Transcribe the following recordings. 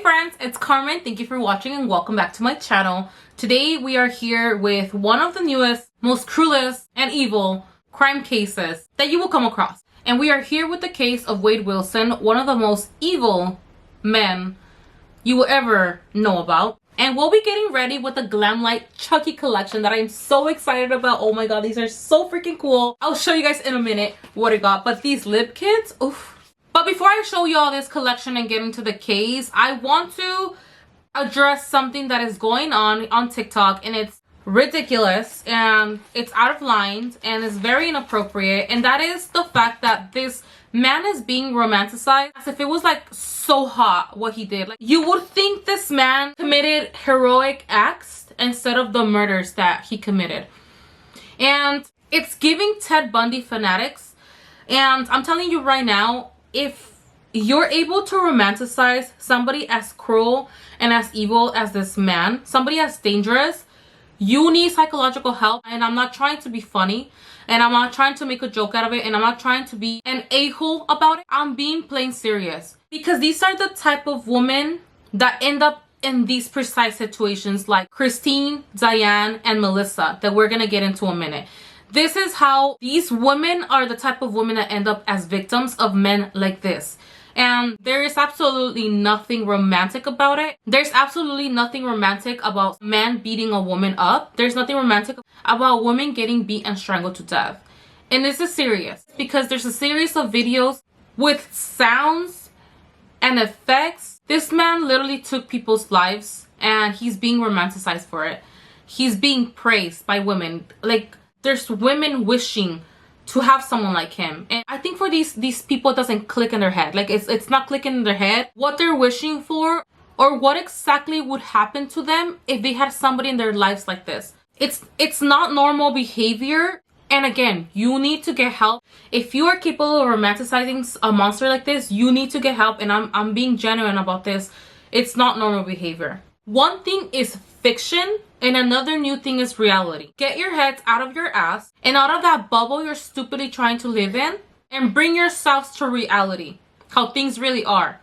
friends, it's Carmen. Thank you for watching and welcome back to my channel. Today we are here with one of the newest, most cruelest and evil crime cases that you will come across. And we are here with the case of Wade Wilson, one of the most evil men you will ever know about. And we'll be getting ready with the Glamlite Chucky collection that I'm so excited about. Oh my god, these are so freaking cool. I'll show you guys in a minute what I got. But these lip kits, oof. But before I show you all this collection and get into the case, I want to address something that is going on TikTok, and it's ridiculous and it's out of line and it's very inappropriate, and that is the fact that this man is being romanticized as if it was like so hot what he did. Like, you would think this man committed heroic acts instead of the murders that he committed, and it's giving Ted Bundy fanatics. And I'm telling you right now, if you're able to romanticize somebody as cruel and as evil as this man, somebody as dangerous, you need psychological help. And I'm not trying to be funny, and I'm not trying to make a joke out of it, and I'm not trying to be an a-hole about it. I'm being plain serious, because these are the type of women that end up in these precise situations, like Christine, Diane, and Melissa, that we're gonna get into in a minute. This is how these women are the type of women that end up as victims of men like this. And there is absolutely nothing romantic about it. There's absolutely nothing romantic about men beating a woman up. There's nothing romantic about women getting beat and strangled to death. And this is serious, because there's a series of videos with sounds and effects. This man literally took people's lives and he's being romanticized for it. He's being praised by women. Like, there's women wishing to have someone like him. And I think for these people, it doesn't click in their head. Like, it's not clicking in their head what they're wishing for, or what exactly would happen to them if they had somebody in their lives like this. It's not normal behavior. And again, you need to get help. If you are capable of romanticizing a monster like this, you need to get help. And I'm being genuine about this. It's not normal behavior. One thing is fiction, and another new thing is reality. Get your heads out of your ass and out of that bubble you're stupidly trying to live in, and bring yourselves to reality, how things really are,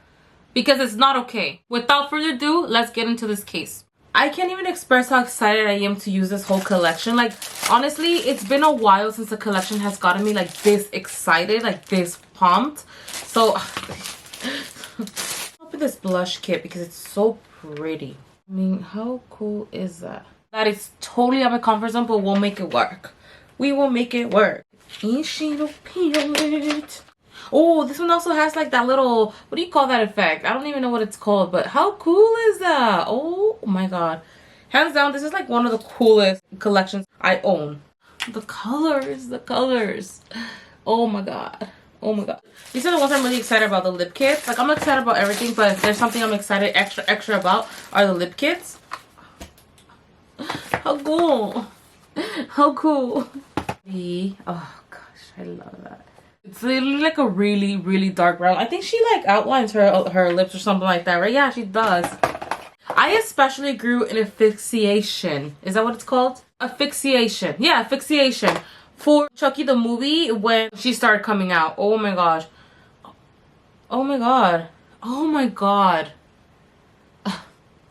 because it's not okay. Without further ado, let's get into this case. I can't even express how excited I am to use this whole collection. Like, honestly, it's been a while since the collection has gotten me like this excited, like this pumped. So I'll put this blush kit because it's so pretty. I mean, how cool is that? That is totally out of my comfort zone, but we'll make it work. We will make it work. Ain't she no pilot? Oh, this one also has like that little, what do you call that effect? I don't even know what it's called, but how cool is that? Oh my god. Hands down, this is like one of the coolest collections I own. The colors. Oh my god. Oh my god. These are the ones I'm really excited about, the lip kits. Like, I'm excited about everything, but if there's something I'm excited extra about are the lip kits. How cool. How cool. Oh gosh, I love that. It's literally like a really dark brown. I think she like outlines her lips or something like that, right? Yeah, she does. I especially grew in asphyxiation. Is that what it's called? Asphyxiation. Yeah, asphyxiation. For Chucky the movie, when she started coming out. Oh my gosh. Oh my god. Oh my god.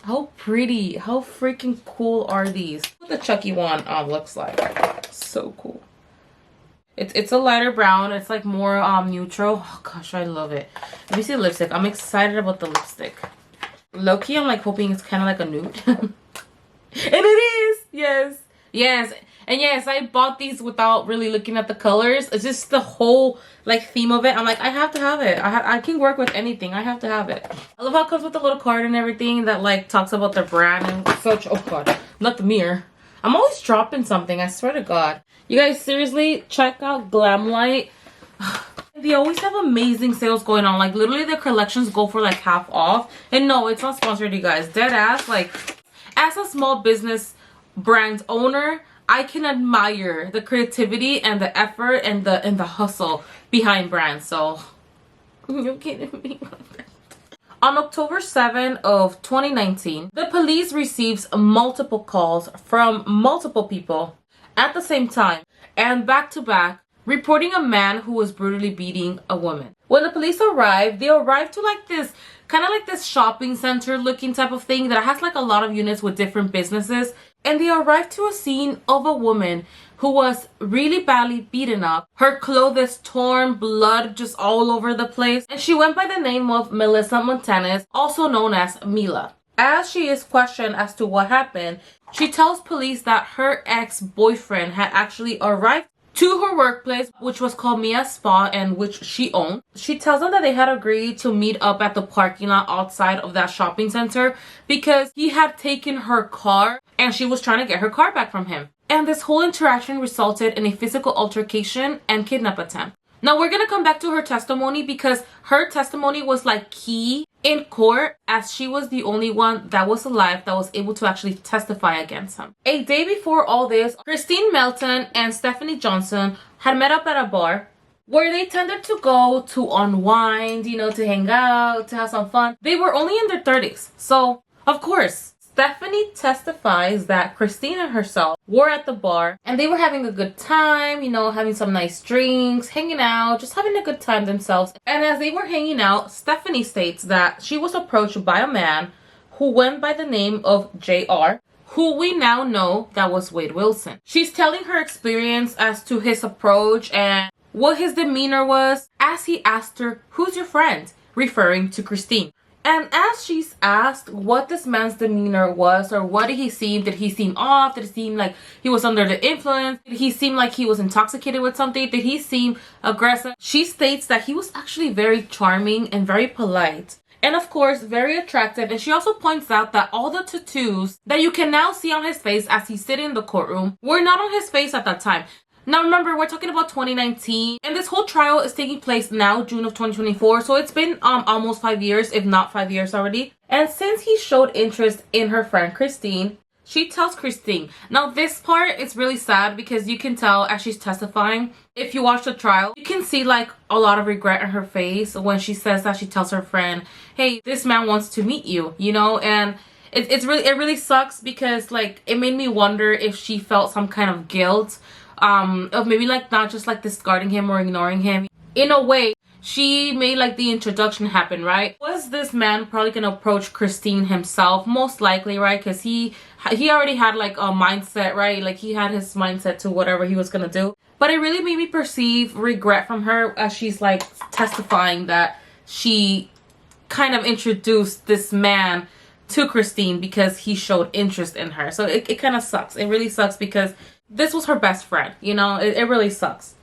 How pretty. How freaking cool are these? What the Chucky one looks like. So cool. It's a lighter brown. It's like more neutral. Oh gosh, I love it. Let me see the lipstick. I'm excited about the lipstick. Low-key, I'm like hoping it's kind of like a nude. And it is. Yes. And yes, I bought these without really looking at the colors. It's just the whole like theme of it. I'm like, I have to have it. I can work with anything. I have to have it. I love how it comes with a little card and everything that like talks about their brand and such. Oh god, not the mirror. I'm always dropping something, I swear to god. You guys, seriously, check out Glamlite. They always have amazing sales going on. Like, literally their collections go for like half off. And no, it's not sponsored, you guys. Dead ass. Like, as a small business brand owner, I can admire the creativity and the effort and the hustle behind brands. So, you're kidding me. On October 7 of 2019, the police receives multiple calls from multiple people at the same time and back to back, reporting a man who was brutally beating a woman. When the police arrived, they arrived to like this kind of like this shopping center looking type of thing that has like a lot of units with different businesses. And they arrived to a scene of a woman who was really badly beaten up. Her clothes torn, blood just all over the place. And she went by the name of Melissa Montanez, also known as Mila. As she is questioned as to what happened, she tells police that her ex-boyfriend had actually arrived to her workplace, which was called Mia's Spa and which she owned. She tells them that they had agreed to meet up at the parking lot outside of that shopping center because he had taken her car and she was trying to get her car back from him. And this whole interaction resulted in a physical altercation and kidnap attempt. Now we're gonna come back to her testimony because her testimony was like key in court, as she was the only one that was alive that was able to actually testify against him. A day before all this, Christine Melton and Stephanie Johnson had met up at a bar where they tended to go to unwind, you know, to hang out, to have some fun. They were only in their 30s. So, of course, Stephanie testifies that Christine and herself were at the bar and they were having a good time, you know, having some nice drinks, hanging out, just having a good time themselves. And as they were hanging out, Stephanie states that she was approached by a man who went by the name of JR, who we now know that was Wade Wilson. She's telling her experience as to his approach and what his demeanor was as he asked her, "Who's your friend?" referring to Christine. And as she's asked what this man's demeanor was, or what did he seem? Did he seem off? Did it seem like he was under the influence? Did he seem like he was intoxicated with something? Did he seem aggressive? She states that he was actually very charming and very polite. And of course, very attractive. And she also points out that all the tattoos that you can now see on his face as he's sitting in the courtroom were not on his face at that time. Now remember, we're talking about 2019 and this whole trial is taking place now, June of 2024. So it's been almost 5 years, if not 5 years already. And since he showed interest in her friend Christine, she tells Christine. Now this part is really sad because you can tell as she's testifying, if you watch the trial, you can see like a lot of regret in her face when she says that she tells her friend, "Hey, this man wants to meet you," you know, and it really sucks because like it made me wonder if she felt some kind of guilt of maybe like not just like discarding him or ignoring him. In a way, she made like the introduction happen, right? Was this man probably gonna approach Christine himself? Most likely, right? Because he already had like a mindset, right? Like he had his mindset to whatever he was gonna do. But it really made me perceive regret from her as she's like testifying that she kind of introduced this man to Christine because he showed interest in her. So it kind of sucks. It really sucks because this was her best friend, you know. It really sucks.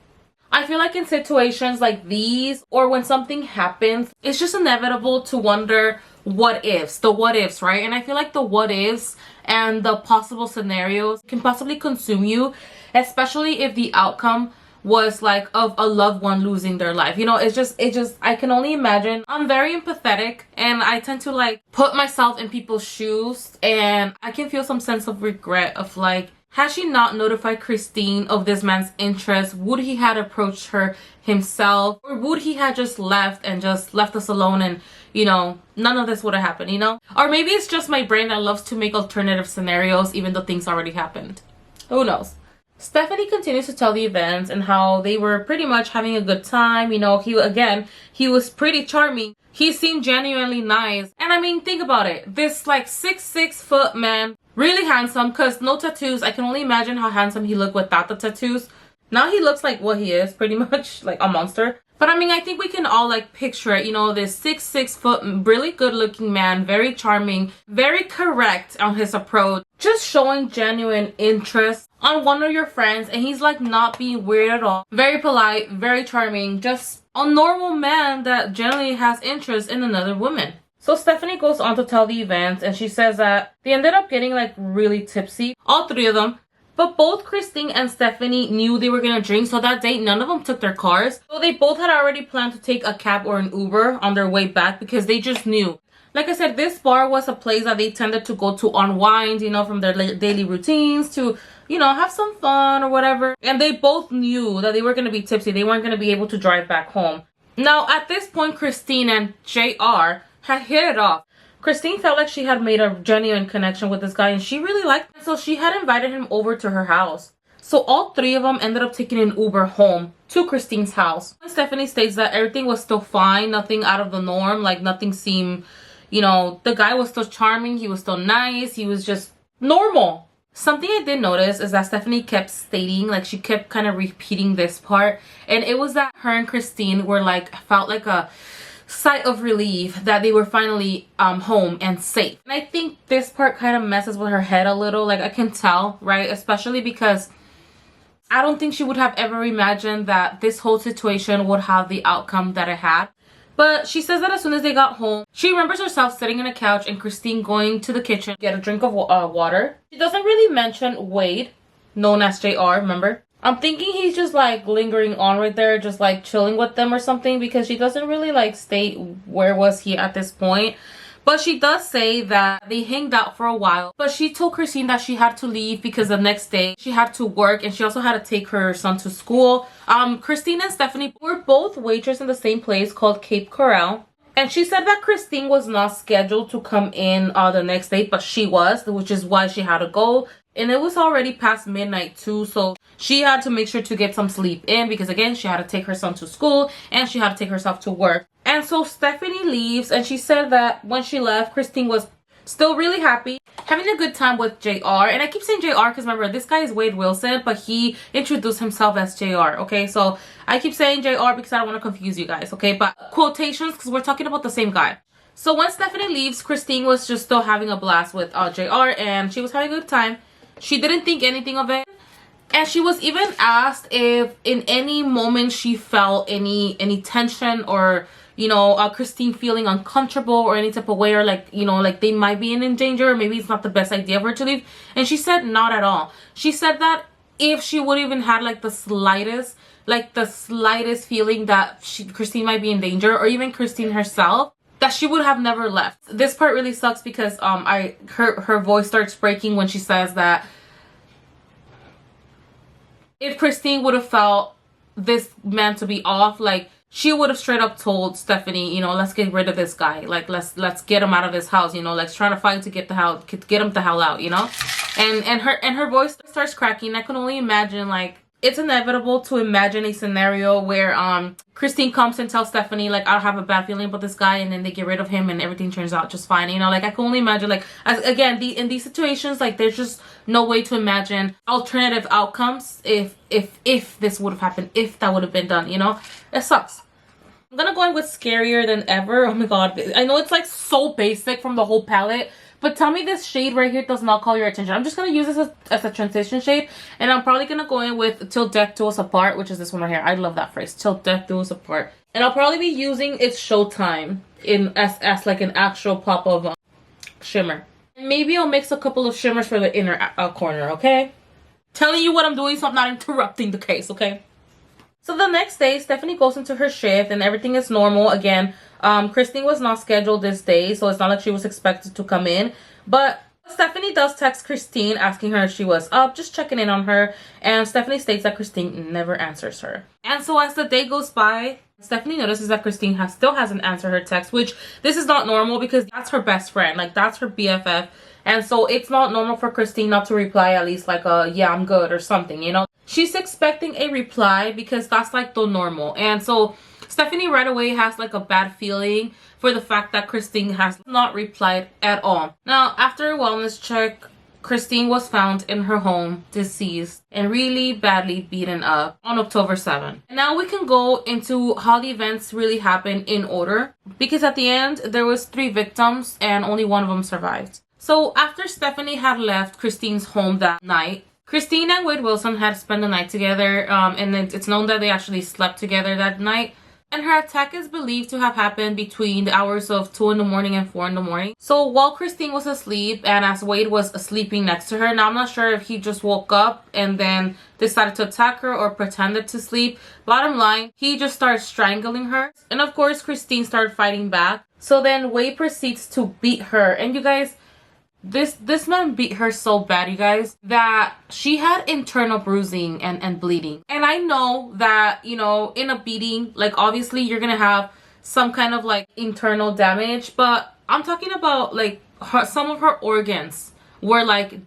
I feel like in situations like these, or when something happens, it's just inevitable to wonder what ifs, the what ifs, right? And I feel like the what ifs and the possible scenarios can possibly consume you, especially if the outcome was like of a loved one losing their life. You know, it just I can only imagine. I'm very empathetic and I tend to like put myself in people's shoes, and I can feel some sense of regret of like, had she not notified Christine of this man's interest, would he had approached her himself, or would he had just left us alone and, you know, none of this would have happened, you know? Or maybe it's just my brain that loves to make alternative scenarios even though things already happened. Who knows? Stephanie continues to tell the events and how they were pretty much having a good time. You know, he was pretty charming. He seemed genuinely nice. And I mean, think about it. This like 6'6" man, really handsome, because no tattoos. I can only imagine how handsome he looked without the tattoos. Now he looks like what he is, pretty much, like a monster. But I mean, I think we can all like picture it, you know, this 6'6", really good looking man, very charming, very correct on his approach, just showing genuine interest on one of your friends, and he's like not being weird at all. Very polite, very charming, just a normal man that generally has interest in another woman. So Stephanie goes on to tell the events, and she says that they ended up getting like really tipsy, all three of them. But both Christine and Stephanie knew they were gonna drink, so that day none of them took their cars. So they both had already planned to take a cab or an Uber on their way back because they just knew. Like I said, this bar was a place that they tended to go to unwind, you know, from their daily routines to, you know, have some fun or whatever. And they both knew that they were gonna be tipsy. They weren't gonna be able to drive back home. Now, at this point, Christine and JR had hit it off. Christine felt like she had made a genuine connection with this guy and she really liked him, so she had invited him over to her house. So all three of them ended up taking an Uber home to Christine's house. Stephanie states that everything was still fine, nothing out of the norm, like nothing seemed, you know, the guy was still charming, he was still nice, he was just normal. Something I did notice is that Stephanie kept stating, like she kept kind of repeating this part, and it was that her and Christine were like, felt like a sigh of relief that they were finally home and safe. And I think this part kind of messes with her head a little, like I can tell, right? Especially because I don't think she would have ever imagined that this whole situation would have the outcome that it had. But she says that as soon as they got home, she remembers herself sitting on a couch and Christine going to the kitchen to get a drink of water. She doesn't really mention Wade, known as JR, remember? I'm thinking he's just like lingering on right there, just like chilling with them or something, because she doesn't really like state where was he at this point. But she does say that they hanged out for a while, but she told Christine that she had to leave because the next day she had to work and she also had to take her son to school. Christine and Stephanie were both waitresses in the same place called Cape Coral. And she said that Christine was not scheduled to come in the next day, but she was, which is why she had to go. And it was already past midnight too, so she had to make sure to get some sleep in because again, she had to take her son to school and she had to take herself to work. And so Stephanie leaves, and she said that when she left, Christine was still really happy, having a good time with JR. And I keep saying JR because remember, this guy is Wade Wilson, but he introduced himself as JR, okay? So I keep saying JR because I don't want to confuse you guys, okay? But quotations because we're talking about the same guy. So when Stephanie leaves, Christine was just still having a blast with JR, and she was having a good time. She didn't think anything of it. And she was even asked if in any moment she felt any tension or, you know, Christine feeling uncomfortable or any type of way, or like, you know, like they might be in danger or maybe it's not the best idea for her to leave. And she said not at all. She said that if she would even had like the slightest feeling that Christine might be in danger, or even Christine herself, that she would have never left. This part really sucks because her voice starts breaking when she says that if Christine would have felt this man to be off, like she would have straight up told Stephanie, you know, let's get rid of this guy, like let's get him out of this house, you know, let's try to fight to get him the hell out, you know. And her voice starts cracking. I can only imagine, like, it's inevitable to imagine a scenario where Christine comes and tells Stephanie, like, I have a bad feeling about this guy, and then they get rid of him and everything turns out just fine, you know. Like, I can only imagine, like, again, in these situations, like, there's just no way to imagine alternative outcomes if this would have happened, if that would have been done, you know. It sucks. I'm gonna go in with Scarier Than Ever. Oh my god, I know it's like so basic from the whole palette, but tell me this shade right here does not call your attention. I'm just going to use this as a transition shade. And I'm probably going to go in with Till Death Do Us Apart, which is this one right here. I love that phrase. Till Death Do Us Apart. And I'll probably be using It's Showtime as like an actual pop of shimmer. And maybe I'll mix a couple of shimmers for the inner corner, okay? Telling you what I'm doing so I'm not interrupting the case, okay? So the next day, Stephanie goes into her shift and everything is normal. Again, Christine was not scheduled this day, so it's not like she was expected to come in. But Stephanie does text Christine asking her if she was up, just checking in on her. And Stephanie states that Christine never answers her. And so as the day goes by, Stephanie notices that Christine still hasn't answered her text, which this is not normal because that's her best friend. Like, that's her BFF. And so it's not normal for Christine not to reply at least like a, yeah, I'm good or something, you know. She's expecting a reply because that's like the normal. And so Stephanie right away has like a bad feeling for the fact that Christine has not replied at all. Now, after a wellness check, Christine was found in her home, deceased, and really badly beaten up on October 7th. Now we can go into how the events really happened in order, because at the end, there was 3 victims and only one of them survived. So after Stephanie had left Christine's home that night, Christine and Wade Wilson had spent the night together, and it's known that they actually slept together that night. And her attack is believed to have happened between the hours of 2 in the morning and 4 in the morning. So while Christine was asleep and as Wade was sleeping next to her, now I'm not sure if he just woke up and then decided to attack her or pretended to sleep. Bottom line, he just started strangling her. And of course, Christine started fighting back. So then Wade proceeds to beat her. And you guys, this man beat her so bad, you guys, that she had internal bruising and bleeding. And I know that, you know, in a beating, like obviously you're gonna have some kind of like internal damage, but I'm talking about like some of her organs were like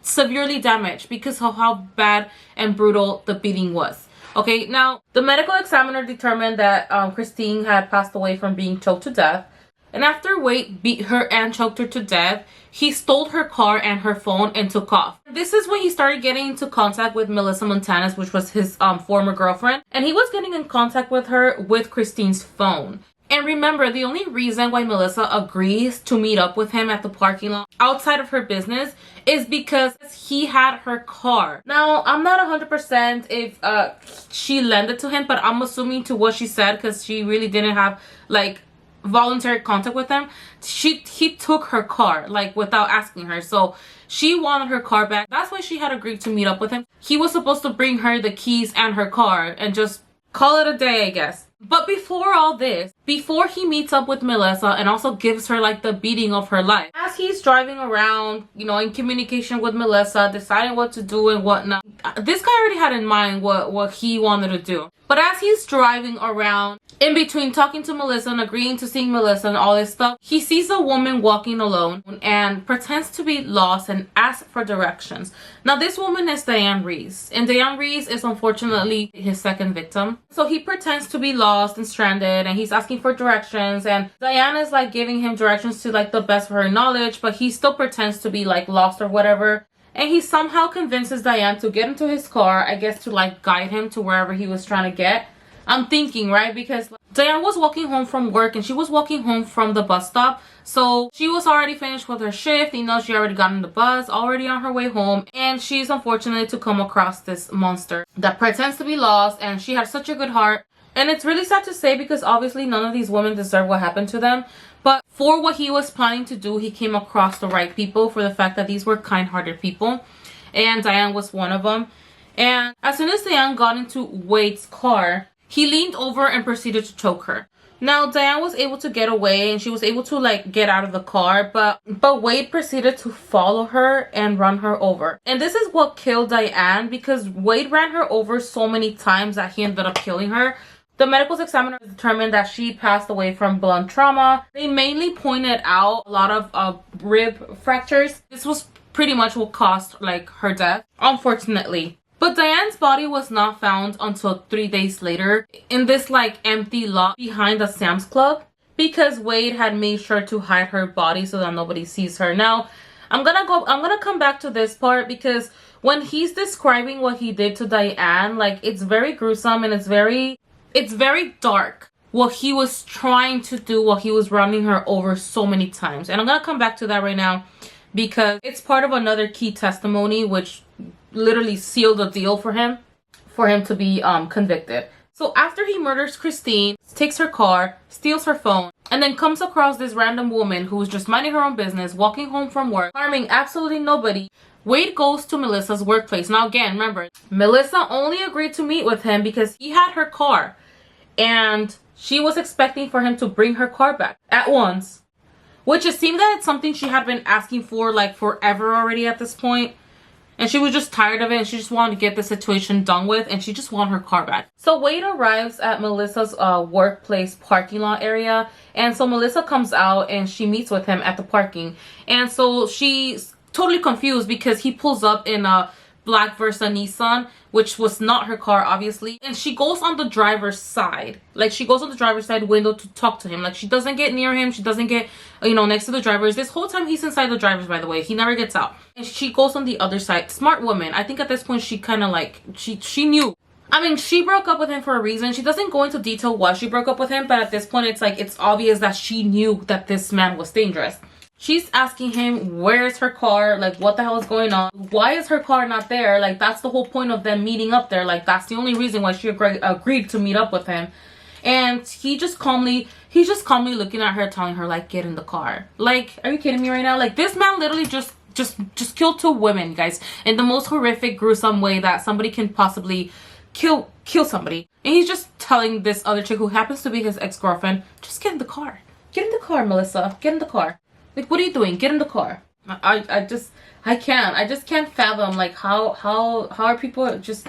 severely damaged because of how bad and brutal the beating was. Okay, now the medical examiner determined that Christine had passed away from being choked to death. And after Wade beat her and choked her to death, he stole her car and her phone and took off. This is when he started getting into contact with Melissa Montanez, which was his former girlfriend. And he was getting in contact with her with Christine's phone. And remember, the only reason why Melissa agrees to meet up with him at the parking lot outside of her business is because he had her car. Now, I'm not 100% if she lent it to him, but I'm assuming to what she said because she really didn't have like voluntary contact with him. He took her car like without asking her, so she wanted her car back. That's why she had agreed to meet up with him. He was supposed to bring her the keys and her car and just call it a day, I guess. But before all this, before he meets up with Melissa and also gives her like the beating of her life, as he's driving around, you know, in communication with Melissa, deciding what to do and whatnot, this guy already had in mind what he wanted to do. But as he's driving around, in between talking to Melissa and agreeing to seeing Melissa and all this stuff, he sees a woman walking alone and pretends to be lost and asks for directions. Now, this woman is Diane Reese, and Diane Reese is unfortunately his second victim. So he pretends to be lost and stranded, and he's asking for directions, and Diane is like giving him directions to like the best of her knowledge, but he still pretends to be like lost or whatever. And he somehow convinces Diane to get into his car, I guess to like guide him to wherever he was trying to get. I'm thinking, right? Because Diane was walking home from work and she was walking home from the bus stop. So she was already finished with her shift. You know, she already got in the bus, already on her way home. And she's unfortunate to come across this monster that pretends to be lost. And she had such a good heart. And it's really sad to say because obviously none of these women deserve what happened to them. But for what he was planning to do, he came across the right people for the fact that these were kind-hearted people. And Diane was one of them. And as soon as Diane got into Wade's car, he leaned over and proceeded to choke her. Now, Diane was able to get away and she was able to like get out of the car, but Wade proceeded to follow her and run her over. And this is what killed Diane because Wade ran her over so many times that he ended up killing her. The medical examiner determined that she passed away from blunt trauma. They mainly pointed out a lot of rib fractures. This was pretty much what caused like her death, unfortunately. But Diane's body was not found until 3 days later in this like empty lot behind the Sam's Club because Wade had made sure to hide her body so that nobody sees her. Now, I'm gonna come back to this part because when he's describing what he did to Diane, like it's very gruesome and it's very dark what he was trying to do while he was running her over so many times. And I'm gonna come back to that right now because it's part of another key testimony which literally sealed the deal for him to be convicted. So after he murders Christine, takes her car, steals her phone, and then comes across this random woman who was just minding her own business, walking home from work, harming absolutely nobody, Wade goes to Melissa's workplace. Now again, remember, Melissa only agreed to meet with him because he had her car and she was expecting for him to bring her car back at once, which it seemed that it's something she had been asking for like forever already at this point. And she was just tired of it and she just wanted to get the situation done with and she just wanted her car back. So Wade arrives at Melissa's workplace parking lot area. And so Melissa comes out and she meets with him at the parking. And so she's totally confused because he pulls up in a black Versa Nissan, which was not her car, obviously. And she goes on the driver's side. Like, she goes on the driver's side window to talk to him. Like, she doesn't get near him. She doesn't get, you know, next to the drivers. This whole time, he's inside the drivers, by the way. He never gets out. And she goes on the other side. Smart woman. I think at this point, she kind of, like, she knew. I mean, she broke up with him for a reason. She doesn't go into detail why she broke up with him. But at this point, it's, like, it's obvious that she knew that this man was dangerous. She's asking him, where's her car? Like, what the hell is going on? Why is her car not there? Like, that's the whole point of them meeting up there. Like, that's the only reason why she agreed to meet up with him. And he's just calmly looking at her, telling her, like, get in the car. Like, are you kidding me right now? Like, this man literally just killed 2 women, guys, in the most horrific, gruesome way that somebody can possibly kill somebody. And he's just telling this other chick who happens to be his ex-girlfriend, just get in the car. Get in the car, Melissa. Get in the car. Like, what are you doing? Get in the car. I just can't fathom, like, how are people just...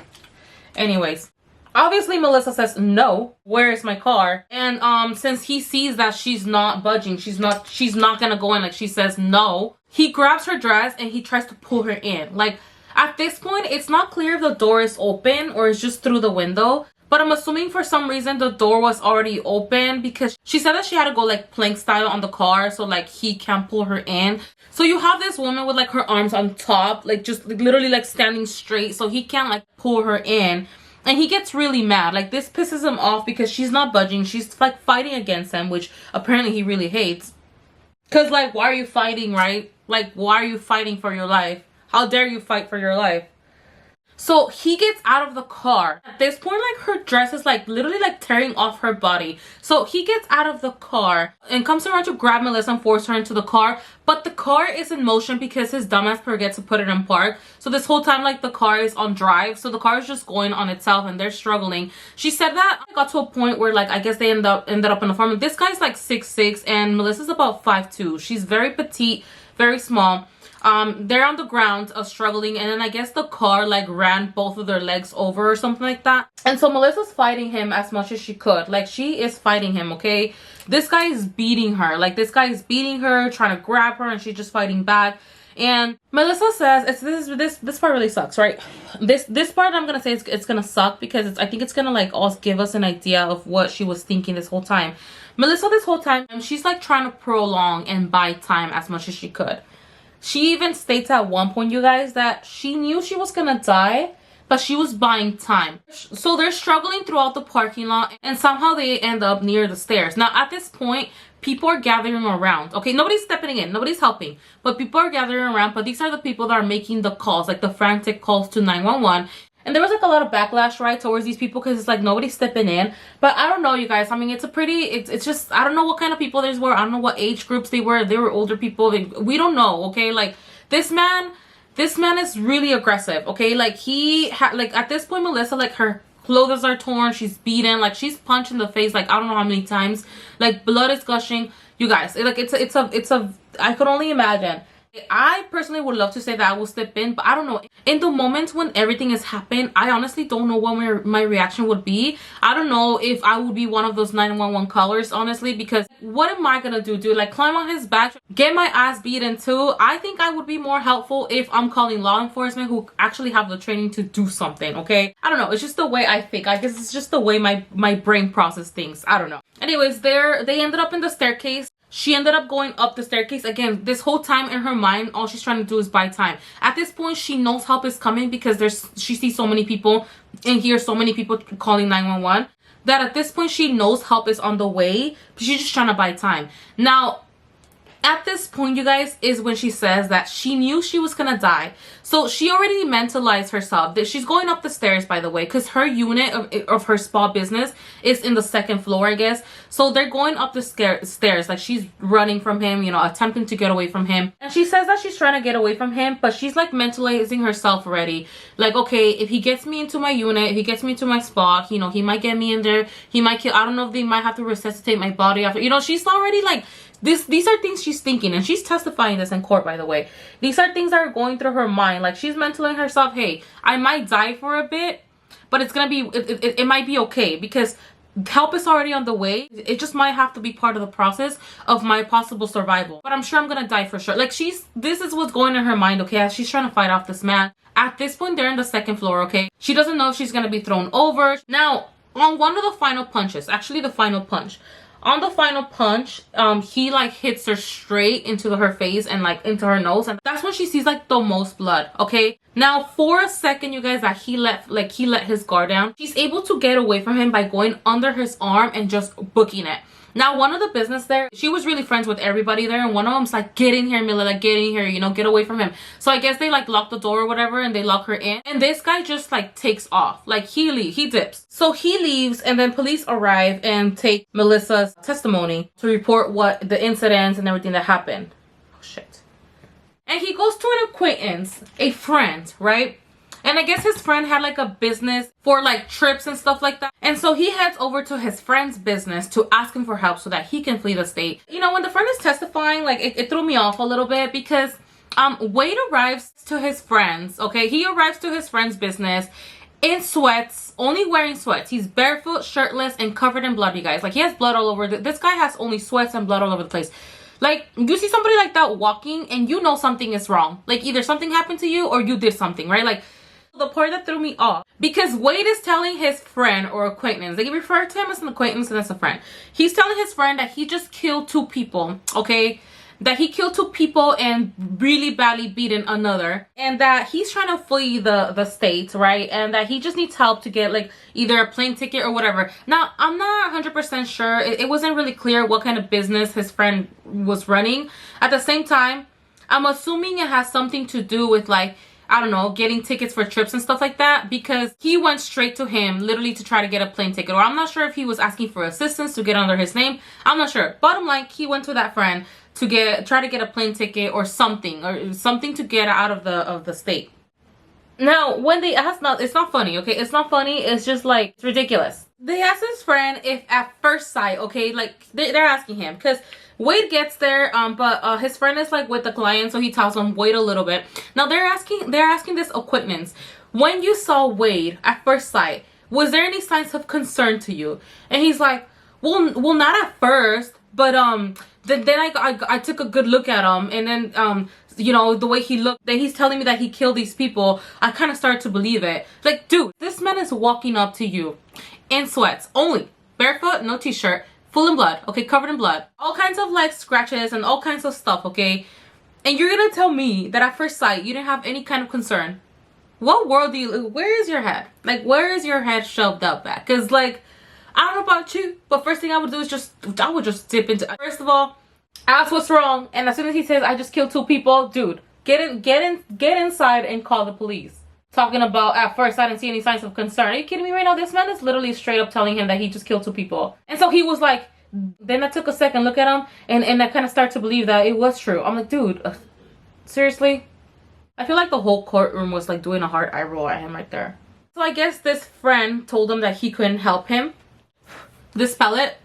Anyways, Obviously, Melissa says, no, where is my car? And since he sees that she's not budging, she's not gonna go in, like she says no, he grabs her dress and he tries to pull her in. Like, at this point, it's not clear if the door is open or it's just through the window. But I'm assuming for some reason the door was already open, because she said that she had to go like plank style on the car, so like he can't pull her in. So you have this woman with like her arms on top, like just like, literally like standing straight, so he can't like pull her in. And he gets really mad. Like, this pisses him off because she's not budging. She's like fighting against him, which apparently he really hates. Because like, why are you fighting, right? Like, why are you fighting for your life? How dare you fight for your life? So he gets out of the car. At this point, like, her dress is like literally like tearing off her body. So he gets out of the car and comes around to grab Melissa and force her into the car. But the car is in motion because his dumbass forgets to put it in park. So this whole time, like, the car is on drive. So the car is just going on itself and they're struggling. She said that it got to a point where, like, I guess they ended up in the farm. This guy's like 6'6" and Melissa's about 5'2". She's very petite, very small. They're on the ground struggling, and then I guess the car like ran both of their legs over or something like that. And so Melissa's fighting him as much as she could. Like, she is fighting him, okay? This guy is beating her. Like, this guy is beating her, trying to grab her, and she's just fighting back. And Melissa says, this part really sucks, right? This part I'm gonna say it's gonna suck, because I think it's gonna like also give us an idea of what she was thinking this whole time. Melissa, this whole time, she's like trying to prolong and buy time as much as she could. She even states at one point, you guys, that she knew she was gonna die, but she was buying time. So they're struggling throughout the parking lot, and somehow they end up near the stairs. Now, at this point, people are gathering around. Okay, nobody's stepping in, nobody's helping, but people are gathering around. But these are the people that are making the calls, like the frantic calls to 911. And there was like a lot of backlash, right, towards these people, because it's like nobody's stepping in. But I don't know, you guys. I mean, it's just, I don't know what kind of people these were. I don't know what age groups they were. They were older people. We don't know, okay? Like, this man is really aggressive, okay? Like, like, at this point, Melissa, like, her clothes are torn. She's beaten. Like, she's punched in the face, like, I don't know how many times. Like, blood is gushing. You guys, like, I could only imagine. I personally would love to say that I will step in, but I don't know. In the moments when everything has happened, I honestly don't know what my reaction would be. I don't know if I would be one of those 911 callers, honestly, because what am I gonna do? Dude, like, climb on his back, get my ass beaten too? I think I would be more helpful if I'm calling law enforcement who actually have the training to do something, okay? I don't know. It's just the way I think. I guess it's just the way my brain processes things. I don't know. Anyways, they ended up in the staircase. She ended up going up the staircase. Again, this whole time in her mind, all she's trying to do is buy time. At this point, she knows help is coming, because she sees so many people and hears so many people calling 911, that at this point she knows help is on the way, but she's just trying to buy time. Now, at this point, you guys, is when she says that she knew she was gonna die. So she already mentalized herself that she's going up the stairs, by the way, because her unit of her spa business is in the second floor, I guess. So they're going up the stairs. Like, she's running from him, you know, attempting to get away from him. And she says that she's trying to get away from him, but she's like mentalizing herself already. Like, okay, if he gets me into my unit, if he gets me into my spa, you know, he might get me in there. He might kill. I don't know if they might have to resuscitate my body after. You know, she's already like, these are things she's thinking, and she's testifying this in court, by the way. These are things that are going through her mind. Like, she's mentalizing herself, hey, I might die for a bit, but it's gonna be, it might be okay, because help is already on the way. It just might have to be part of the process of my possible survival, but I'm sure I'm gonna die for sure. Like, this is what's going in her mind, okay, as she's trying to fight off this man. At this point, they're in the second floor, okay? She doesn't know if she's gonna be thrown over. Now, on one of the final punches, actually the final punch, on the final punch, he like hits her straight into her face and like into her nose, and that's when she sees like the most blood, okay? Now, for a second, you guys, that he let his guard down, she's able to get away from him by going under his arm and just booking it. Now, one of the business there, she was really friends with everybody there, and one of them's like, get in here, Mila, like, get in here, you know, get away from him. So I guess they like lock the door or whatever, and they lock her in, and this guy just like takes off. Like, he dips. So he leaves, and then police arrive and take Melissa's testimony to report what the incidents and everything that happened. Oh shit. And he goes to an acquaintance, a friend, right? And I guess his friend had like a business for like trips and stuff like that. And so he heads over to his friend's business to ask him for help so that he can flee the state. You know, when the friend is testifying, like, it threw me off a little bit, because Wade arrives to his friends, okay? He arrives to his friend's business, in sweats, only wearing sweats. He's barefoot, shirtless, and covered in blood, you guys. Like, he has blood all over. This guy has only sweats and blood all over the place. Like, you see somebody like that walking and you know something is wrong. Like, either something happened to you or you did something, right? Like, the part that threw me off, because Wade is telling his friend or acquaintance, they refer to him as an acquaintance and as a friend. He's telling his friend that he just killed 2 people, okay? That he killed 2 people and really badly beaten another, and that he's trying to flee the state, right? And that he just needs help to get like either a plane ticket or whatever. Now, I'm not 100% sure. It wasn't really clear what kind of business his friend was running. At the same time, I'm assuming it has something to do with, like, I don't know, getting tickets for trips and stuff like that, because he went straight to him literally to try to get a plane ticket. Or I'm not sure if he was asking for assistance to get under his name. I'm not sure. Bottom line, he went to that friend to try to get a plane ticket or something to get out of the state. Now, when they asked, no, it's not funny, okay? It's not funny. It's just like, it's ridiculous. They asked his friend if at first sight, okay, like they're asking him because Wade gets there, but his friend is like with the client, so he tells him wait a little bit. Now they're asking this acquaintance, when you saw Wade at first sight, was there any signs of concern to you? And he's like, well, not at first, but then I took a good look at him, and then you know, the way he looked, then he's telling me that he killed these people, I kind of started to believe it. Like, dude, this man is walking up to you in sweats only, barefoot, no t-shirt, full in blood, okay, covered in blood, all kinds of like scratches and all kinds of stuff, okay? And you're gonna tell me that at first sight you didn't have any kind of concern? What world do you, where is your head? Like, where is your head shoved up at? Because, like, I don't know about you, but first thing I would do is I would just dip into, first of all, ask what's wrong, and as soon as he says I just killed 2 people, dude, get inside and call the police. Talking about at first I didn't see any signs of concern. Are you kidding me right now? This man is literally straight up telling him that he just killed 2 people. And so he was like, then I took a second look at him, and I kind of started to believe that it was true. I'm like, dude, seriously? I feel like the whole courtroom was like doing a hard eye roll at him right there. So I guess this friend told him that he couldn't help him. This pellet,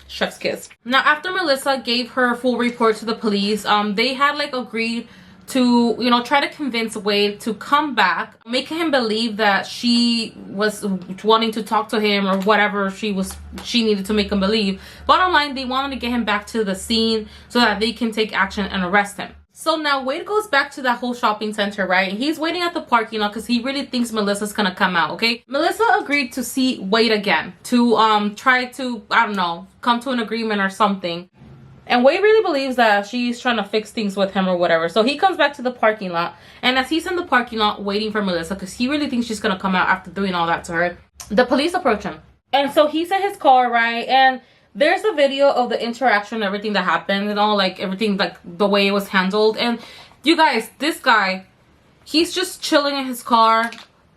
chef's kiss. Now, after Melissa gave her full report to the police, they had like agreed to, you know, try to convince Wade to come back, make him believe that she was wanting to talk to him or whatever she needed to make him believe. Bottom line, they wanted to get him back to the scene so that they can take action and arrest him. So now Wade goes back to that whole shopping center, right? He's waiting at the parking lot because he really thinks Melissa's gonna come out, okay? Melissa agreed to see Wade again to try to, I don't know, come to an agreement or something. And Wade really believes that she's trying to fix things with him or whatever. So he comes back to the parking lot, and as he's in the parking lot waiting for Melissa, because he really thinks she's gonna come out after doing all that to her, the police approach him. And so he's in his car, right? And there's a video of the interaction, everything that happened and all, like everything, like the way it was handled. And you guys, this guy, he's just chilling in his car,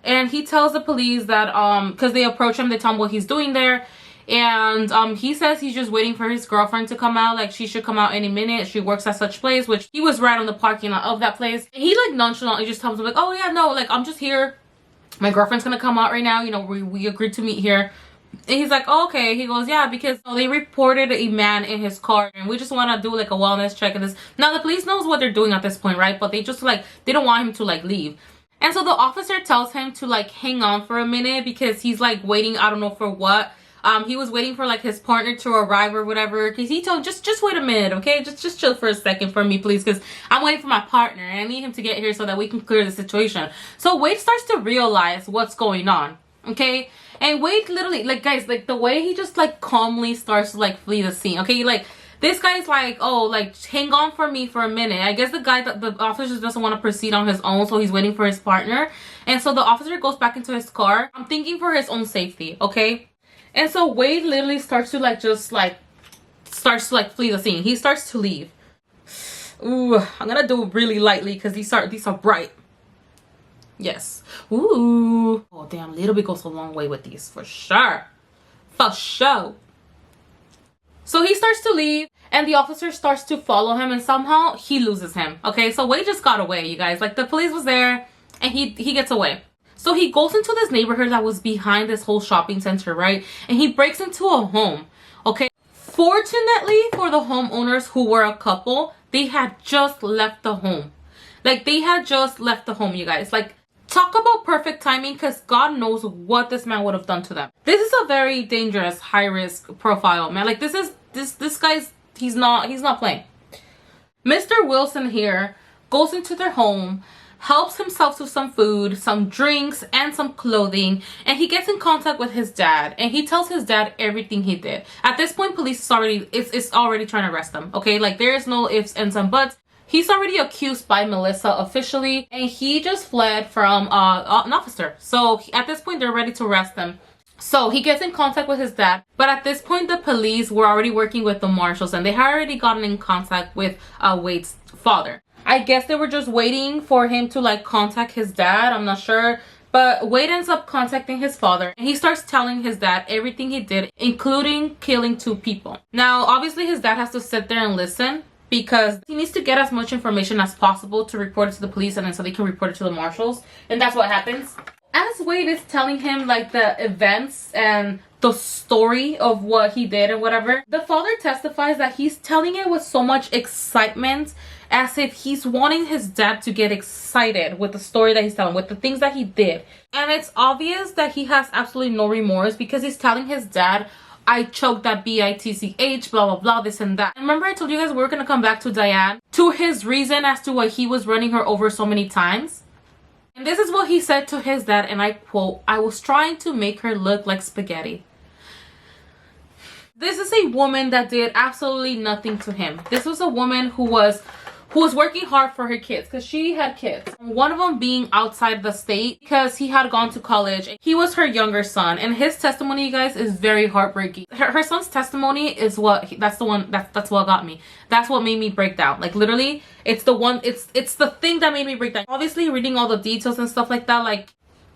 and he tells the police that because they approach him, they tell him what he's doing there, and he says he's just waiting for his girlfriend to come out, like she should come out any minute. She works at such place, which he was right on the parking lot of that place. And he like nonchalantly just tells him like, oh yeah, no, like I'm just here, my girlfriend's gonna come out right now, you know, we agreed to meet here. And he's like, oh, okay. He goes, yeah, because they reported a man in his car, and we just want to do like a wellness check. And this, now the police knows what they're doing at this point, right? But they just like, they don't want him to like leave. And so the officer tells him to like hang on for a minute because he's like waiting, I don't know for what. He was waiting for like his partner to arrive or whatever, because he told him, just wait a minute, okay? Just chill for a second for me, please, because I'm waiting for my partner and I need him to get here so that we can clear the situation. So Wade starts to realize what's going on, okay? And Wade literally, like, guys, like the way he just like calmly starts to like flee the scene, okay? Like this guy's like, oh, like hang on for me for a minute. I guess the guy, the officer just doesn't want to proceed on his own, so he's waiting for his partner. And so the officer goes back into his car, I'm thinking for his own safety, okay? And so Wade literally starts to like flee the scene. He starts to leave. Ooh, I'm gonna do it really lightly because these are bright. Yes. Ooh. Oh damn, a little bit goes a long way with these, for sure. For sure. So he starts to leave, and the officer starts to follow him, and somehow he loses him. Okay, so Wade just got away, you guys. Like the police was there, and he gets away. So he goes into this neighborhood that was behind this whole shopping center, right? And he breaks into a home. Okay. Fortunately for the homeowners, who were a couple, they had just left the home. Like they had just left the home, you guys. Like Talk about perfect timing, because God knows what this man would have done to them. This is a very dangerous, high risk profile, man. Like this guy's he's not playing. Mr. Wilson here goes into their home, helps himself to some food, some drinks, and some clothing, and he gets in contact with his dad, and he tells his dad everything he did. At this point, police is already trying to arrest him, okay? Like, there is no ifs, ands, and buts. He's already accused by Melissa officially, and he just fled from an officer. So at this point, they're ready to arrest him. So he gets in contact with his dad, but at this point, the police were already working with the marshals, and they had already gotten in contact with Wade's father. I guess they were just waiting for him to like contact his dad. I'm not sure. But Wade ends up contacting his father, and he starts telling his dad everything he did, including killing 2 people. Now, obviously, his dad has to sit there and listen, because he needs to get as much information as possible to report it to the police, and then so they can report it to the marshals. And that's what happens. As Wade is telling him like the events and the story of what he did and whatever, the father testifies that he's telling it with so much excitement, as if he's wanting his dad to get excited with the story that he's telling, with the things that he did. And it's obvious that he has absolutely no remorse, because he's telling his dad, I choked that bitch, blah, blah, blah, this and that. And remember I told you guys we were going to come back to Diane, to his reason as to why he was running her over so many times. And this is what he said to his dad, and I quote, I was trying to make her look like spaghetti. This is a woman that did absolutely nothing to him. This was a woman who was working hard for her kids, because she had kids. One of them being outside the state because he had gone to college. He was her younger son, and his testimony, you guys, is very heartbreaking. Her son's testimony is that's what got me. That's what made me break down. Like, literally, it's the thing that made me break down. Obviously, reading all the details and stuff like that, like,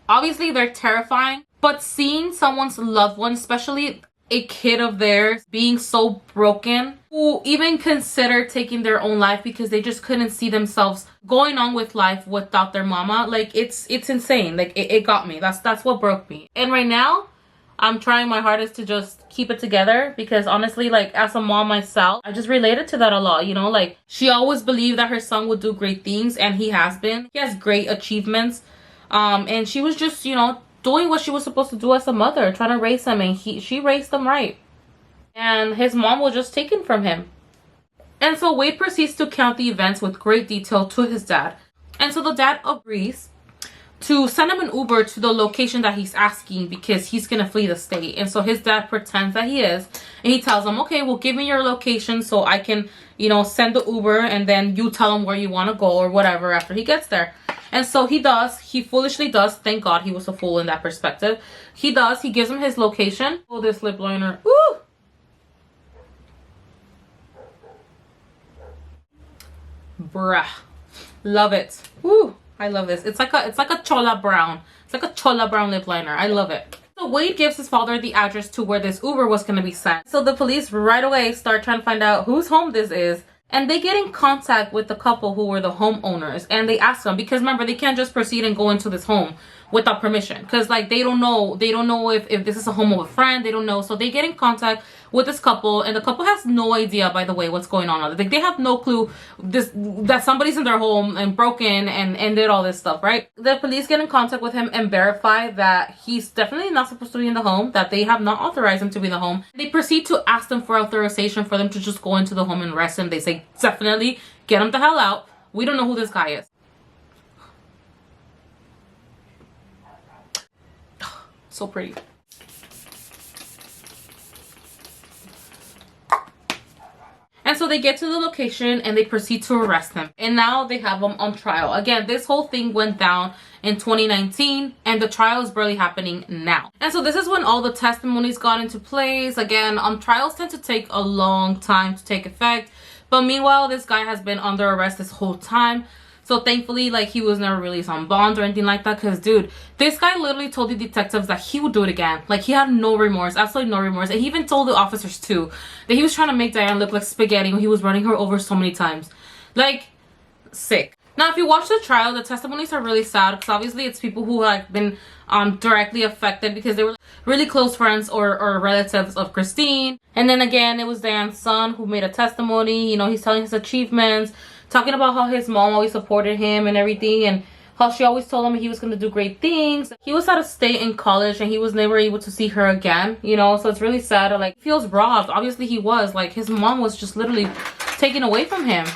obviously they're terrifying, but seeing someone's loved one, especially a kid of theirs, being so broken, who even considered taking their own life because they just couldn't see themselves going on with life without their mama. Like, it's insane. Like, it got me. That's what broke me. And right now, I'm trying my hardest to just keep it together, because honestly, like, as a mom myself, I just related to that a lot, you know? Like, she always believed that her son would do great things, and he has been. He has great achievements. And she was just, you know, doing what she was supposed to do as a mother, trying to raise him, and she raised him right. And his mom was just taken from him. And so Wade proceeds to count the events with great detail to his dad. And so the dad agrees to send him an Uber to the location that he's asking, because he's gonna flee the state. And so his dad pretends that he is, and he tells him, okay, well, give me your location so I can, you know, send the Uber, and then you tell him where you want to go or whatever after he gets there. And so he does. He foolishly does. Thank God he was a fool in that perspective. He does. He gives him his location. Oh, this lip liner. Woo! Bruh. Love it. Woo! I love this. It's like a chola brown. It's like a chola brown lip liner. I love it. So Wade gives his father the address to where this Uber was going to be sent. So the police right away start trying to find out whose home this is. And they get in contact with the couple who were the homeowners, and they ask them, because remember, they can't just proceed and go into this home without permission, because like they don't know if this is a home of a friend. They don't know. So they get in contact with this couple, and the couple has no idea, by the way, what's going on. Like, they have no clue that somebody's in their home and broken and did all this stuff, right? The police get in contact with him and verify that he's definitely not supposed to be in the home, that they have not authorized him to be in the home. They proceed to ask them for authorization for them to just go into the home and arrest him. They say, definitely get him the hell out. We don't know who this guy is. So pretty. And so they get to the location and they proceed to arrest him. And now they have him on trial. Again, this whole thing went down in 2019 and the trial is barely happening now. And so this is when all the testimonies got into place. Again, trials tend to take a long time to take effect. But meanwhile, this guy has been under arrest this whole time. So thankfully, like, he was never released on bond or anything like that. Because, dude, this guy literally told the detectives that he would do it again. Like, he had no remorse. Absolutely no remorse. And he even told the officers, too, that he was trying to make Diane look like spaghetti when he was running her over so many times. Like, sick. Now, if you watch the trial, the testimonies are really sad. Because obviously, it's people who have been directly affected because they were really close friends or relatives of Christine. And then again, it was Diane's son who made a testimony. You know, he's telling his achievements, talking about how his mom always supported him and everything. And how she always told him he was going to do great things. He was out of state in college and he was never able to see her again, you know, so it's really sad. Like, he feels robbed. Obviously he was, like, his mom was just literally taken away from him.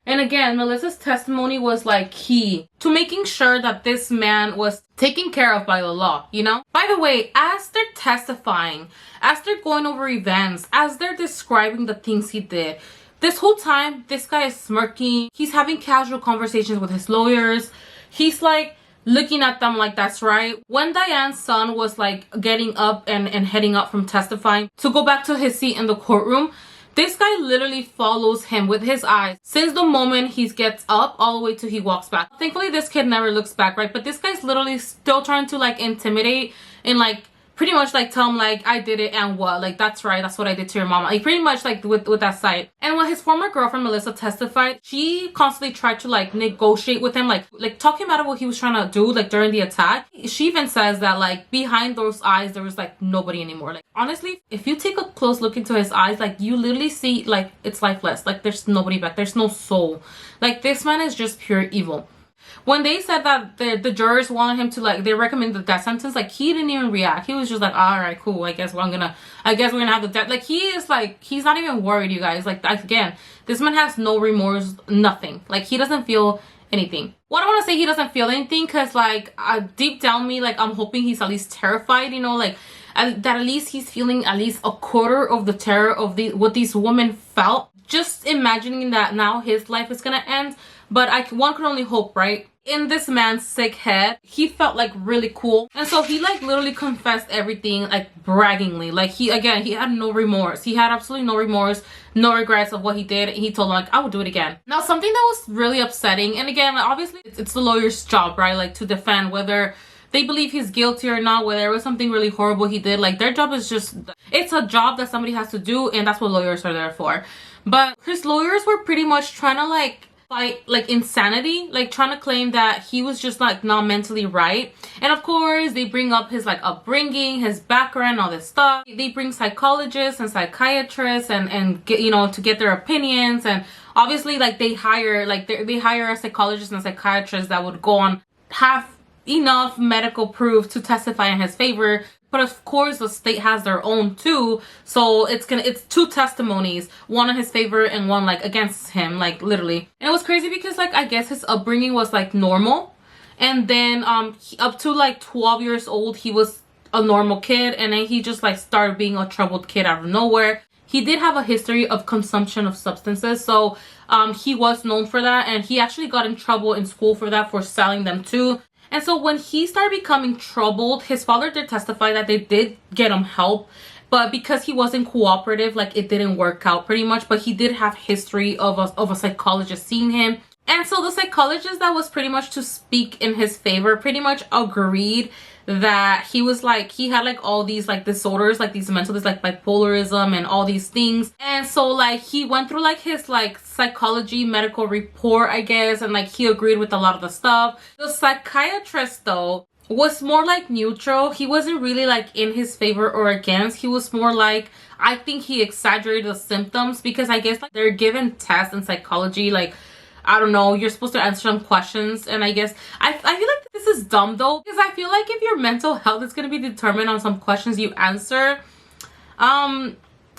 And again, Melissa's testimony was like key to making sure that this man was taken care of by the law, you know? By the way, as they're testifying, as they're going over events, as they're describing the things he did, this whole time, this guy is smirking. He's having casual conversations with his lawyers. He's like looking at them like, that's right. When Diane's son was like getting up and heading up from testifying to go back to his seat in the courtroom, this guy literally follows him with his eyes since the moment he gets up all the way till he walks back. Thankfully, this kid never looks back, right? But this guy's literally still trying to like intimidate and like pretty much like tell him like, I did it and what? Like, that's right, that's what I did to your mom. Like, pretty much like with that side. And when his former girlfriend Melissa testified, she constantly tried to like negotiate with him, like talk him out of what he was trying to do like during the attack. She even says that like behind those eyes there was like nobody anymore. Like, honestly, if you take a close look into his eyes, like you literally see like it's lifeless. Like, there's nobody back, there's no soul. Like, this man is just pure evil. When they said that the jurors wanted him to like, they recommended the death sentence, like he didn't even react. He was just like, all right, cool. I guess we're gonna have the death. Like, he is like, he's not even worried, you guys. Like, again, this man has no remorse, nothing. Like, he doesn't feel anything. Well, I don't want to say he doesn't feel anything, because like deep down me, like I'm hoping he's at least terrified, you know, like that at least he's feeling at least a quarter of the terror of what these women felt. Just imagining that now his life is gonna end. But one could only hope, right? In this man's sick head, he felt like really cool. And so he like literally confessed everything like braggingly. Like, he had no remorse. He had absolutely no remorse, no regrets of what he did. He told him like, I will do it again. Now, something that was really upsetting, and again, obviously it's the lawyer's job, right? Like, to defend whether they believe he's guilty or not, whether it was something really horrible he did. Like, their job is just, it's a job that somebody has to do, and that's what lawyers are there for. But his lawyers were pretty much trying to like fight like insanity, like trying to claim that he was just like not mentally right. And of course they bring up his like upbringing, his background, all this stuff. They bring psychologists and psychiatrists and get, you know, to get their opinions. And obviously like they hire a psychologist and psychiatrist that would go on, have enough medical proof to testify in his favor. But of course the state has their own too, so it's two testimonies, one in his favor and one like against him, like literally. And it was crazy because like I guess his upbringing was like normal, and then up to like 12 years old he was a normal kid, and then he just like started being a troubled kid out of nowhere. He did have a history of consumption of substances, so he was known for that, and he actually got in trouble in school for that, for selling them too. And so when he started becoming troubled, his father did testify that they did get him help, but because he wasn't cooperative, like it didn't work out pretty much. But he did have history of a psychologist seeing him. And so the psychologist that was pretty much to speak in his favor pretty much agreed that he was like, he had like all these like disorders, like these mental, like bipolarism and all these things. And so like he went through like his like psychology medical report, I guess, and like he agreed with a lot of the stuff. The psychiatrist though was more like neutral. He wasn't really like in his favor or against. He was more like, I think he exaggerated the symptoms, because I guess like they're given tests in psychology, like I don't know, you're supposed to answer some questions, and I guess I feel like this is dumb though, because I feel like if your mental health is going to be determined on some questions you answer,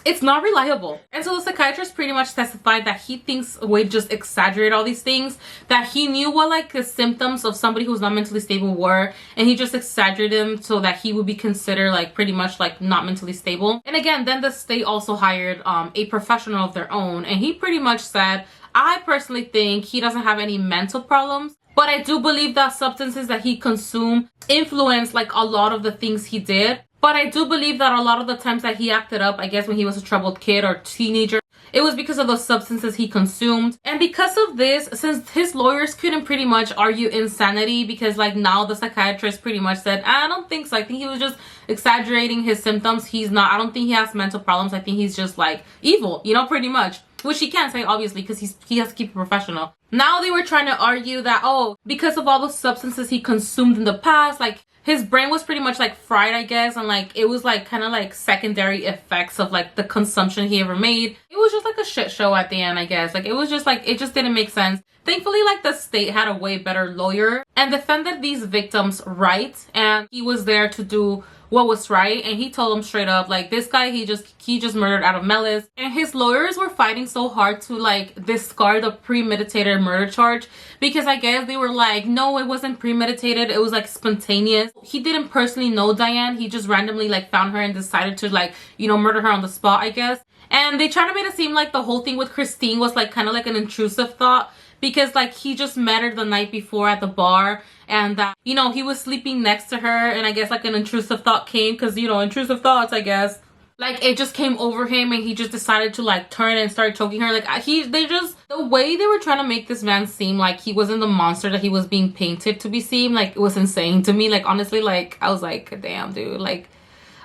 it's not reliable. And so the psychiatrist pretty much testified that he thinks Wade just exaggerated all these things, that he knew what like the symptoms of somebody who's not mentally stable were, and he just exaggerated them so that he would be considered like pretty much like not mentally stable. And again, then the state also hired a professional of their own, and he pretty much said, I personally think he doesn't have any mental problems, but I do believe that substances that he consumed influenced like a lot of the things he did. But I do believe that a lot of the times that he acted up, I guess when he was a troubled kid or teenager, it was because of those substances he consumed. And because of this, since his lawyers couldn't pretty much argue insanity, because like now the psychiatrist pretty much said, I don't think so. I think he was just exaggerating his symptoms. He's not, I don't think he has mental problems. I think he's just like evil, you know, pretty much. Which he can't say, obviously, because he has to keep it professional. Now they were trying to argue that, oh, because of all the substances he consumed in the past, like his brain was pretty much like fried, I guess, and like it was like kind of like secondary effects of like the consumption he ever made. It was just like a shit show at the end, I guess. Like it was just like, it just didn't make sense. Thankfully, like the state had a way better lawyer and defended these victims right, and he was there to do what was right, and he told them straight up, like, this guy, he just murdered out of malice. And his lawyers were fighting so hard to like discard the premeditated murder charge, because I guess they were like, no, it wasn't premeditated, it was like spontaneous. He didn't personally know Diane, he just randomly like found her and decided to like, you know, murder her on the spot, I guess. And they tried to make it seem like the whole thing with Christine was like kind of like an intrusive thought, because like he just met her the night before at the bar, and that, you know, he was sleeping next to her, and I guess like an intrusive thought came, because, you know, intrusive thoughts, I guess, like it just came over him and he just decided to like turn and start choking her. Like the way they were trying to make this man seem like he wasn't the monster that he was being painted to be seen, like it was insane to me. Like honestly, like I was like, damn dude, like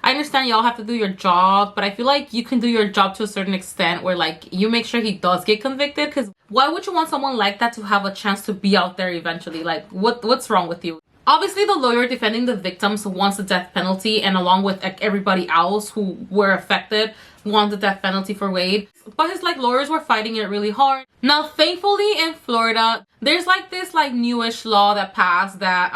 I understand y'all have to do your job, but I feel like you can do your job to a certain extent where like you make sure he does get convicted, because why would you want someone like that to have a chance to be out there eventually? Like what's wrong with you? Obviously, the lawyer defending the victims wants the death penalty, and along with like everybody else who were affected, won the death penalty for Wade. But his like lawyers were fighting it really hard. Now, thankfully in Florida, there's like this like newish law that passed that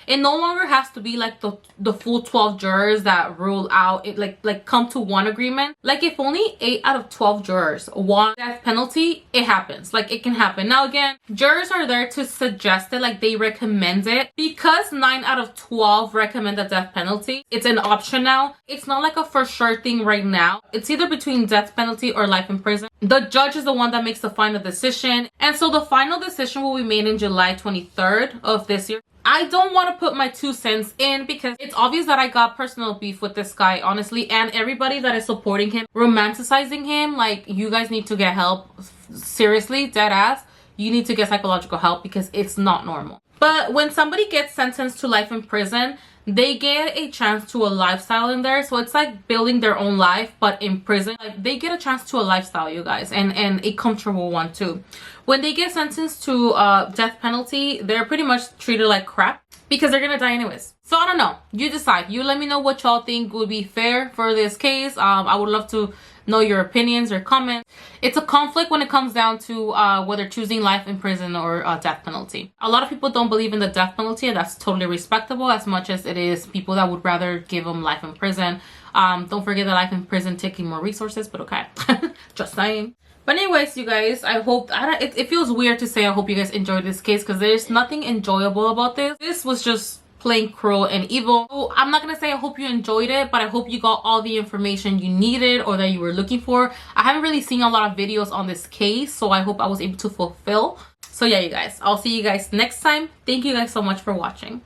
it no longer has to be like the full 12 jurors that rule out it, like come to one agreement. Like if only 8 out of 12 jurors want death penalty, it happens. Like it can happen. Now again, jurors are there to suggest it, like they recommend it. Because 9 out of 12 recommend the death penalty, it's an option now. It's not like a for sure thing right now. It's either between death penalty or life in prison. The judge is the one that makes the final decision, and so the final decision will be made in July 23rd of this year. I don't want to put my 2 cents in, because it's obvious that I got personal beef with this guy, honestly, and everybody that is supporting him, romanticizing him. Like, you guys need to get help. Seriously, dead ass, you need to get psychological help, because it's not normal. But when somebody gets sentenced to life in prison, they get a chance to a lifestyle in there. So it's like building their own life, but in prison. Like they get a chance to a lifestyle, you guys, and a comfortable one too. When they get sentenced to death penalty, they're pretty much treated like crap, because they're gonna die anyways. So I don't know, you decide. You let me know what y'all think would be fair for this case. I would love to know your opinions or comments. It's a conflict when it comes down to whether choosing life in prison or death penalty. A lot of people don't believe in the death penalty, and that's totally respectable, as much as it is people that would rather give them life in prison. Don't forget that life in prison taking more resources, but okay. Just saying. But anyways, you guys, I hope, it feels weird to say I hope you guys enjoyed this case, because there's nothing enjoyable about this. This was just plain cruel and evil. So I'm not gonna say I hope you enjoyed it, but I hope you got all the information you needed or that you were looking for. I haven't really seen a lot of videos on this case, so I hope I was able to fulfill. So yeah, you guys, I'll see you guys next time. Thank you guys so much for watching.